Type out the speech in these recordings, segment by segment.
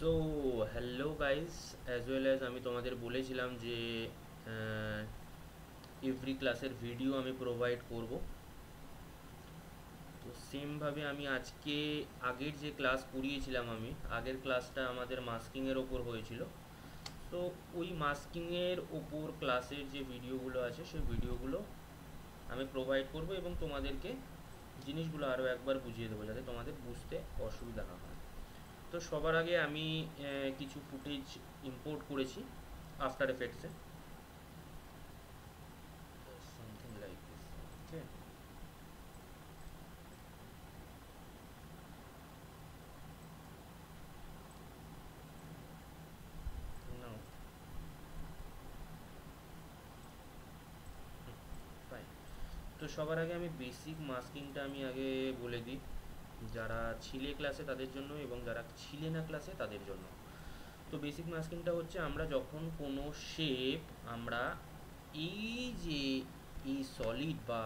So hello guys, as well as আমি তোমাদের বলেছিলাম যে এভরি ক্লাসের ভিডিও আমি প্রোভাইড করব। তো সেমভাবে আমি আজকে আগের যে ক্লাস করিয়েছিলাম, আমি আগের ক্লাসটা আমাদের মাস্কিংয়ের ওপর হয়েছিল। তো ওই মাস্কিংয়ের ওপর ক্লাসের যে ভিডিওগুলো আছে সেই ভিডিওগুলো আমি প্রোভাইড করব এবং তোমাদেরকে জিনিসগুলো আরও একবার বুঝিয়ে দেবো যাতে তোমাদের বুঝতে অসুবিধা না হয়। তো সবার আগে আমি কিছু ফুটেজ ইম্পোর্ট করেছি আফটার এফেক্টসে, something like this. Okay, now fine. তো সবার আগে আমি বেসিক মাস্কিংটা আমি আগে বলে দিই, যারা ছিলে ক্লাসে তাদের জন্য এবং যারা ছিলে না ক্লাসে তাদের জন্য। তো বেসিক মাস্কিংটা হচ্ছে আমরা যখন কোনো শেপ আমরা এই যে এই সলিড বা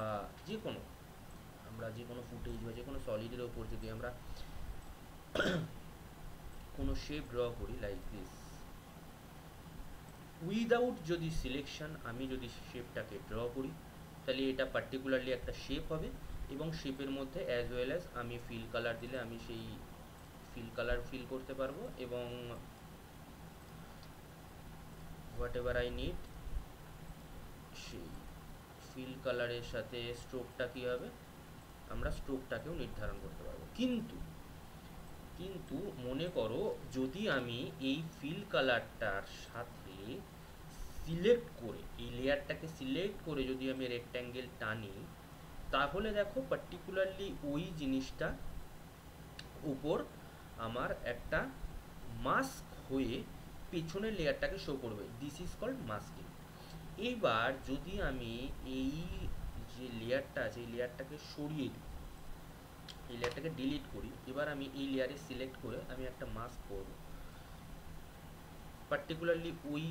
যে কোনো আমরা যে কোনো ফুটেজ বা যে কোনো সলিডের ওপর যদি আমরা কোনো শেপ ড্র করি লাইক দিস, উইদাউট যদি সিলেকশন আমি যদি শেপটাকে ড্র করি তাহলে এটা পার্টিকুলারলি একটা শেপ হবে এবং শেপের মধ্যে অ্যাজ ওয়েল অ্যাজ আমি ফিল কালার দিলে আমি সেই ফিল কালার ফিল করতে পারবো এবং হোয়াট এভার আই নিড সেই ফিল কালারের সাথে স্ট্রোকটা কী হবে আমরা স্ট্রোকটাকেও নির্ধারণ করতে পারবো। কিন্তু কিন্তু মনে করো যদি আমি এই ফিল কালারটার সাথে সিলেক্ট করে এই লেয়ারটাকে সিলেক্ট করে যদি আমি রেক্ট্যাঙ্গেল টানি তাহলে দেখো পার্টিকুলারলি ওই জিনিসটা উপর আমার একটা মাস্ক হয়ে পেছনের লেয়ারটাকে শো করবে। This is called masking. এইবার যদি আমি এই যে লেয়ারটা আছে এই লেয়ারটাকে সরিয়ে দিই, এই লেয়ারটাকে ডিলিট করি, এবার আমি এই লেয়ারে সিলেক্ট করে আমি একটা মাস্ক করব। পার্টিকুলারলি ওই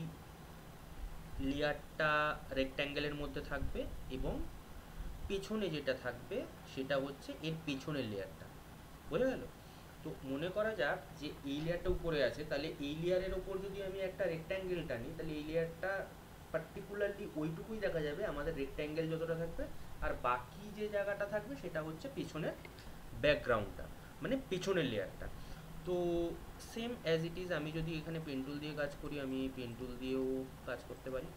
লেয়ারটা রেক্ট্যাঙ্গেলের মধ্যে থাকবে এবং পেছনে যেটা থাকবে সেটা হচ্ছে এর পেছনের লেয়ারটা। বোঝা গেল? তো মনে করা যাক যে এই লেয়ারটা উপরে আছে, তাহলে এই লেয়ারের ওপর যদি আমি একটা রেক্ট্যাঙ্গেল টানি তাহলে এই লেয়ারটা পার্টিকুলারলি ওইটুকুই দেখা যাবে আমাদের রেক্ট্যাঙ্গেল যতটা থাকবে, আর বাকি যে জায়গাটা থাকবে সেটা হচ্ছে পেছনের ব্যাকগ্রাউন্ডটা, মানে পেছনের লেয়ারটা। তো সেম অ্যাজ ইট ইজ আমি যদি এখানে পেন্টুল দিয়ে কাজ করি আমি পেন্টুল দিয়েও কাজ করতে পারি।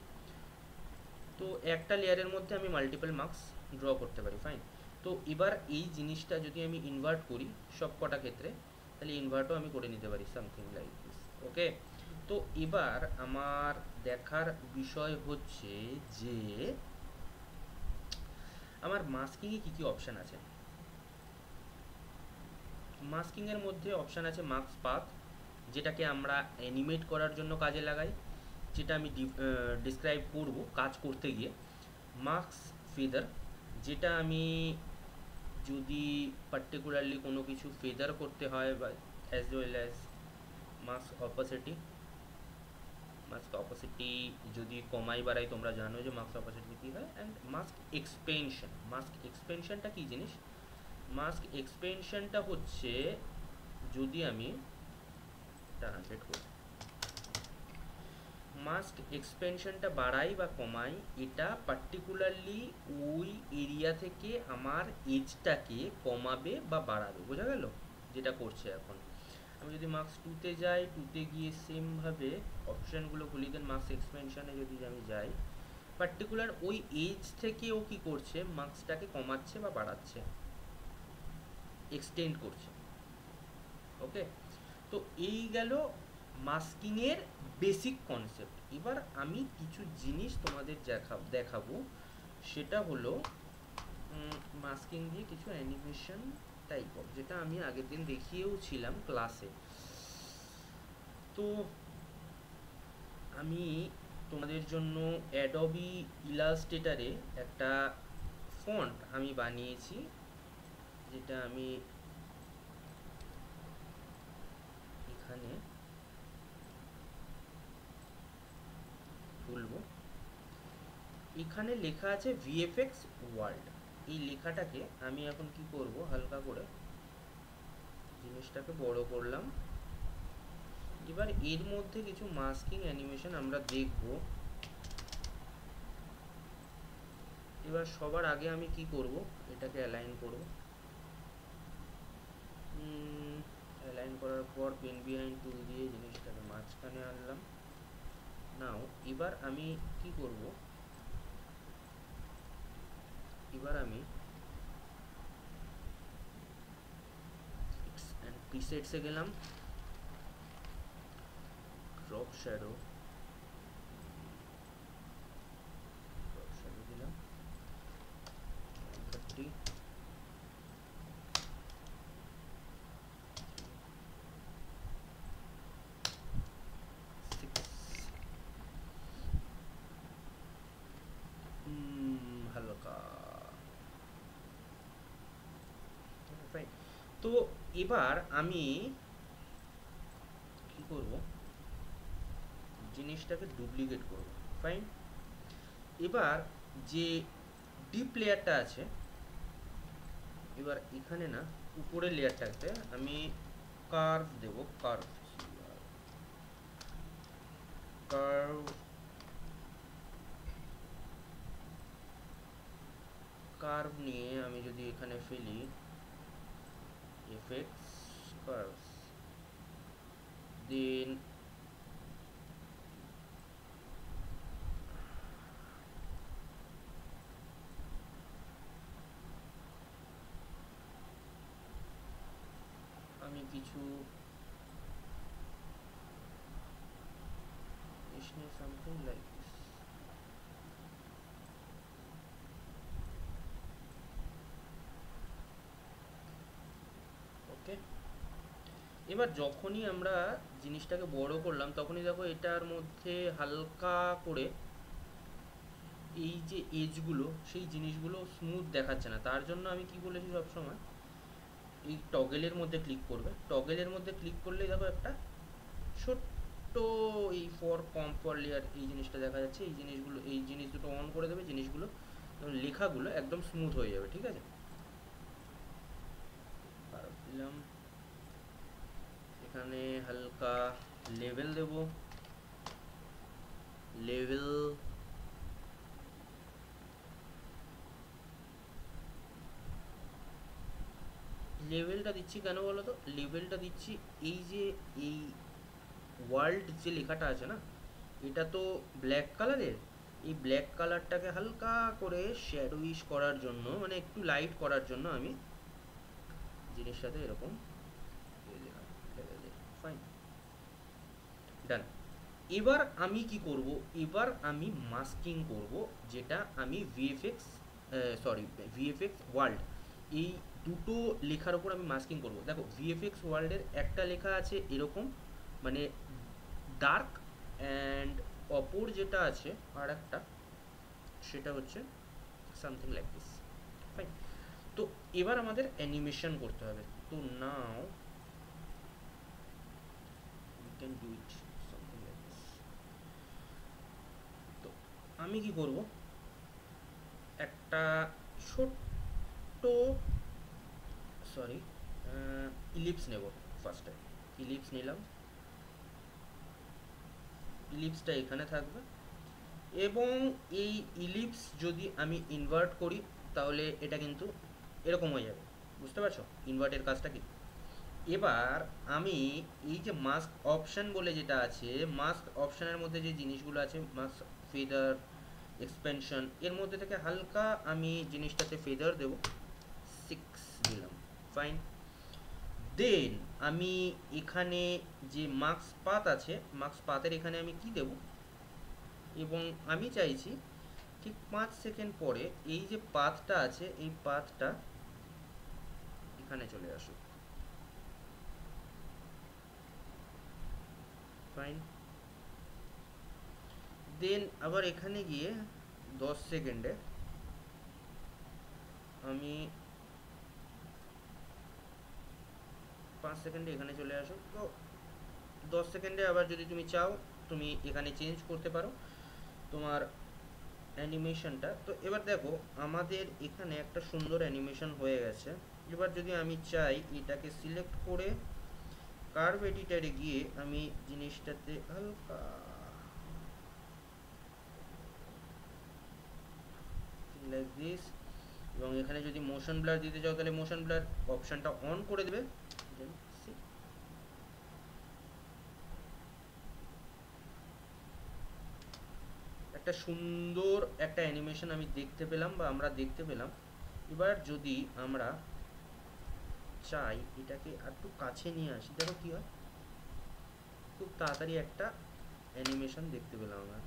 তো একটা লেয়ারের মধ্যে আমি মাল্টিপল মার্কস ড্র করতে পারি। ফাইন। তো এবার এই জিনিসটা যদি আমি ইনভার্ট করি সব কটা ক্ষেত্রে তাহলে ইনভার্টও আমি করে নিতে পারি সামথিং লাইক দিস। ওকে। তো এবার আমার দেখার বিষয় হচ্ছে যে আমার মাস্কিংয়ে কী কী অপশান আছে। মাস্কিংয়ের মধ্যে অপশান আছে মাস্ক পাথ, যেটাকে আমরা অ্যানিমেট করার জন্য কাজে লাগাই, যেটা আমি ডিসক্রাইব করব কাজ করতে গিয়ে। মাস্ক ফেদার, যেটা আমি যদি পার্টিকুলারলি কোনো কিছু ফেদার করতে হয়, বা as well as mask opacity. Mask opacity যদি কমাই বাড়াই তোমরা জানো যে মাস্ক অপাসিটি কী হয়। অ্যান্ড মাস্ক এক্সপেনশন, মাস্ক এক্সপেনশনটা কী জিনিস? মাস্ক এক্সপেনশনটা হচ্ছে যদি আমি ট্রান্সলেট করি, মাস্ক এক্সপেনশনটা বাড়াই বা কমাই এটা পার্টিকুলারলি ওই এরিয়া থেকে আমার এজটাকে কমাবে বা বাড়াবে। বোঝা গেল যেটা করছে এখন? আমি যদি মার্কস টুতে যাই, টুতে গিয়ে সেমভাবে অপশানগুলো খুলি, দেন মার্কস এক্সপেনশনে যদি আমি যাই, পার্টিকুলার ওই এজ থেকে ও কী করছে মার্কসটাকে কমাচ্ছে বা বাড়াচ্ছে, এক্সটেন্ড করছে। ওকে। তো এই গেল মাস্কিংয়ের বেসিক কনসেপ্ট। এবার আমি কিছু জিনিস তোমাদের দেখাবো, সেটা হলো মাস্কিং দিয়ে কিছু অ্যানিমেশন টাইপ অফ, যেটা আমি আগের দিন দেখিয়েও ছিলাম ক্লাসে। তো আমি তোমাদের জন্য অ্যাডোবি ইলাস্ট্রেটরে একটা ফন্ট আমি বানিয়েছি, যেটা আমি এখানে খুলবো। এখানে লেখা আছে ভিএফএক্স ওয়ার্ল্ড। এই লেখাটাকে আমি এখন কি করব, হালকা করে জিনিসটাকে বড় করলাম। এবার এর মধ্যে কিছু মাস্কিং অ্যানিমেশন আমরা দেখব। এবার সবার আগে আমি কি করব, এটাকে অ্যালাইন করব। অ্যালাইন করার পর পেন বিহাইন্ড টুল দিয়ে জিনিসটাকে মাঝখানে আনলাম। নাও এবার আমি কি করব, এবার আমি প্রিসেটসে গেলাম, ড্রপ শ্যাডো দিলাম 30, হালকা। তো এবার আমি কি করব, জিনিসটাকে ডুপ্লিকেট করব। ফাইন। এবার যে ডিপ লেয়ারটা আছে, এবার এখানে না উপরের লেয়ারটাতে আমি কার্ভ দেব, কার্ভ কার্ভ কার্ভ নিয়ে আমি যদি এখানে ফেলি এফেক্টস কার্ভস, দেন আমি কিছু something like this। ওকে, এবার যখনই আমরা জিনিসটাকে বড় করলাম তখনই দেখো এটার মধ্যে হালকা করে এই যে এজগুলো, সেই জিনিসগুলো স্মুথ দেখাচ্ছে না। তার জন্য আমি কি বলেছি সবসময়, এই টগেলের মধ্যে ক্লিক করবে। টগেলের মধ্যে ক্লিক করলে দেখো একটা ছোট্ট এই ফর কম্পর লেয়ার এই জিনিসটা দেখা যাচ্ছে। এই জিনিসগুলো, এই জিনিস দুটো অন করে দেবে, জিনিসগুলো লেখাগুলো একদম স্মুথ হয়ে যাবে। ঠিক আছে, দিলাম এখানে হালকা লেভেল দেব, লেভেল লেভেলটা দিচ্ছি কেন বলো তো, লেভেলটা দিচ্ছি এই যে এই ওয়ার্ল্ড যে লেখাটা আছে না, এটা তো ব্ল্যাক কালারের, এই ব্ল্যাক কালারটাকে হালকা করে শ্যাডোইশ করার জন্য, মানে একটু লাইট করার জন্য আমি জিনিসটাতে এরকম ফাইন, ডান। এবার আমি কি করব, এবার আমি মাস্কিং করব, যেটা আমি ভিএফএক্স ওয়ার্ল্ড এই দুটো লেখার উপর আমি মাস্কিং করব। দেখো ভিএফএক্স ওয়ার্ল্ডের একটা লেখা আছে এরকম, মানে ডার্ক, অ্যান্ড অপর যেটা আছে আর একটা, সেটা হচ্ছে সামথিং লাইক দিস। ফাইন। তো এবার আমাদের অ্যানিমেশন করতে হবে। তো now we can do it something like this. তো আমি কি করব, একটা ছোট্ট ইলিপস নেব। ফার্স্টে ইলিপস নিলাম, ইলিপসটা এখানে থাকবে, এবং এই ইলিপস যদি আমি ইনভার্ট করি তাহলে এটা কিন্তু এরকম হয়ে যাবে। বুঝতে পারছো ইনভার্টের কাজটা কি? এবার আমি এই যে মাস্ক অপশান বলে যেটা আছে, মাস্ক অপশানের মধ্যে যে জিনিসগুলো আছে, মাস্ক ফেদার এক্সপেনশন, এর মধ্যে থেকে হালকা আমি জিনিসটাতে ফেদার দেব, 6 দিলাম। ফাইন। দেন আমি এখানে যে মার্কস পাথ আছে, মার্কস পাথের এখানে আমি কি দেব, এবং আমি চাইছি ঠিক 5 সেকেন্ড পরে এই যে পাথটা আছে, এই পাথটা এখানে চলে আসুক। ফাইন। দেন আবার এখানে গিয়ে 10 সেকেন্ডে আমি 5 সেকেন্ডে এখানে চলে আসুক। তো 10 সেকেন্ডে আবার যদি তুমি চাও তুমি এখানে চেঞ্জ করতে পারো তোমার অ্যানিমেশনটা। তো এবার দেখো আমাদের এখানে একটা সুন্দর অ্যানিমেশন হয়ে গেছে। এবার যদি আমি চাই এটাকে সিলেক্ট করে কার্ভ এডিটারে গিয়ে আমি জিনিসটাতে হালকা লাইক দিস, এবং এখানে যদি মোশন ব্লার দিতে চাও তাহলে মোশন ব্লার অপশনটা অন করে দেবে। একটা সুন্দর একটা অ্যানিমেশন আমি দেখতে পেলাম বা আমরা দেখতে পেলাম। এবার যদি আমরা চাই এটাকে একটু কাছে নিয়ে আসি, দেখো কি হয়, খুব তাড়াতাড়ি একটা অ্যানিমেশন দেখতে পেলাম আমরা।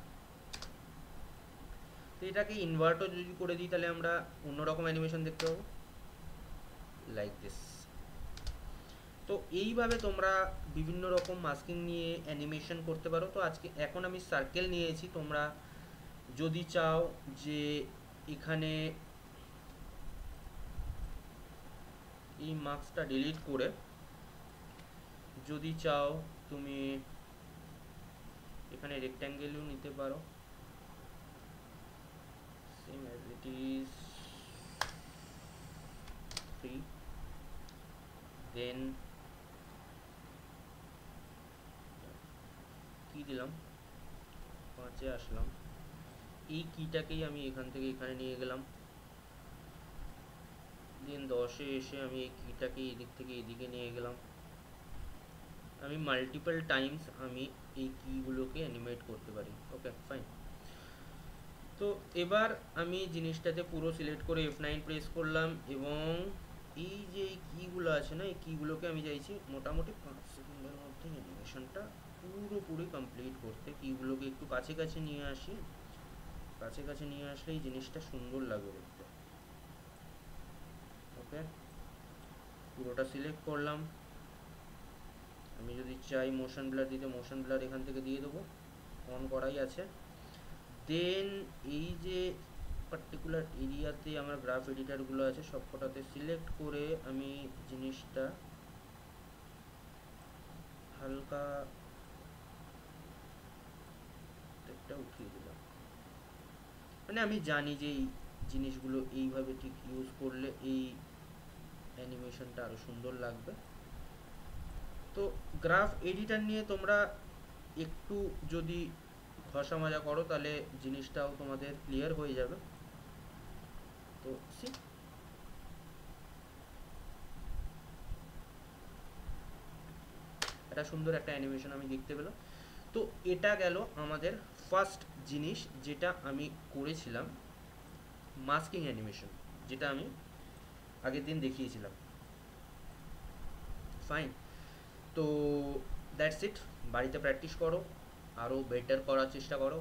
তো এটাকে ইনভার্টও যদি করে দিই তাহলে আমরা অন্যরকম অ্যানিমেশন দেখতে পাবো, লাইক দিস। তো এইভাবে তোমরা বিভিন্ন রকম মাস্কিং নিয়ে অ্যানিমেশন করতে পারো। তো আজকে এখন আমি সার্কেল নিয়েছি, তোমরা যদি চাও যে এখানে এই মার্কসটা ডিলিট করে যদি চাও তুমি এখানে রেক্ট্যাঙ্গেলও নিতে পারো, same as it is free. Then কি দিলাম, 5-এ আসলাম, এই কিটাকেই আমি এখান থেকে এখানে নিয়ে গেলাম। দেন 10-এ এসে আমি এই কিটাকে এদিক থেকে এদিকে নিয়ে গেলাম। আমি মাল্টিপল টাইমস আমি এই কিগুলোকে অ্যানিমেট করতে পারি। Okay fine. তো এবার আমি জিনিসটাতে পুরো সিলেক্ট করে F9 প্রেস করলাম, এবং এই যে এই কিগুলো আছে না, এই কিগুলোকে আমি চাইছি মোটামুটি 5 সেকেন্ডের মধ্যে অ্যানিমেশনটা পুরোপুরি কমপ্লিট করতে। কিগুলোকে একটু কাছে কাছে নিয়ে আসি, কাছে কাছে নিয়ে আসলে এই জিনিসটা সুন্দর লাগবে দেখতে। ওকে, পুরোটা সিলেক্ট করলাম। আমি যদি চাই মোশন ব্লার দিতে, মোশন ব্লার এখান থেকে দিয়ে দেবো, অন করাই আছে। দেন এই যে পার্টিকুলার এরিয়াতে আমার গ্রাফ এডিটারগুলো আছে সবকটাতে সিলেক্ট করে আমি জিনিসটা হালকা একটা উঠিয়ে দিলাম। মানে আমি জানি যে এই জিনিসগুলো এইভাবে ঠিক ইউজ করলে এই অ্যানিমেশনটা আরও সুন্দর লাগবে। তো গ্রাফ এডিটার নিয়ে তোমরা একটু যদি ঘষা মাজা করো তাহলে জিনিসটাও তোমাদের ক্লিয়ার হয়ে যাবে। তো একটা সুন্দর একটা অ্যানিমেশন আমি দেখতে পেলাম। তো এটা গেল আমাদের ফার্স্ট জিনিস যেটা আমি করেছিলাম, মাস্কিং অ্যানিমেশন, যেটা আমি আগের দিন দেখিয়েছিলাম। ফাইন। তো দ্যাটস ইট, বাড়িতে প্র্যাকটিস করো, আরও বেটার করার চেষ্টা করো।